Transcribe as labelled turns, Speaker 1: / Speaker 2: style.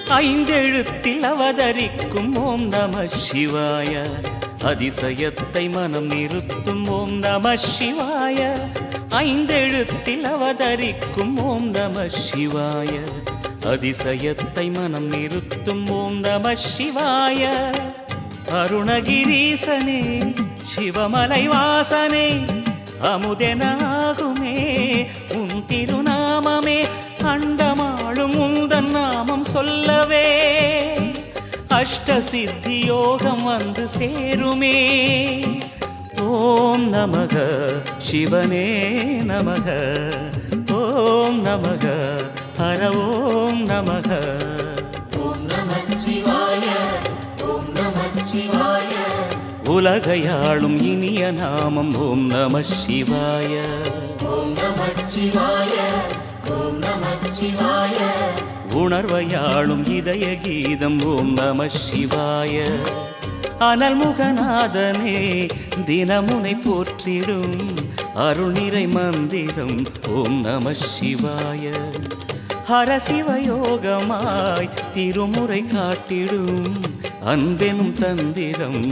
Speaker 1: ஐந்தெழுத்தில் அவதரிக்கும் ஓம் நம சிவாய. அதிசயத்தை மனம் நிறுத்தும் ஓம் நம சிவாய. ஐந்தெழுத்தில் அவதரிக்கும் ஓம் நம சிவாய. அதிசயத்தை மனம் நிறுத்தும் ஓம் நம சிவாய. அருணகிரீசனே சிவமலை வாசனே அமுதனாகுமே உன் திருநாமமே. அண்டமாளும் உந்தன் நாமம் சொல்லவே அஷ்டசித்தி யோகம் வந்து சேருமே. ஓம் நமக சிவனே நமக. ஓம் நமக ஹர ஓம் நமக. உலகையாளும் இனிய நாமம் ஓம் நம சிவாய. உணர்வையாளும் இதய கீதம் ஓம் நம சிவாய. அனல்முகநாதனே தினமுனை போற்றிடும் அருள்நிறை மந்திரம் ஓம் நம சிவாய. ஹரசிவயோகமாய் திருமுறை காட்டிடும் அன்பெனும் தந்திரம்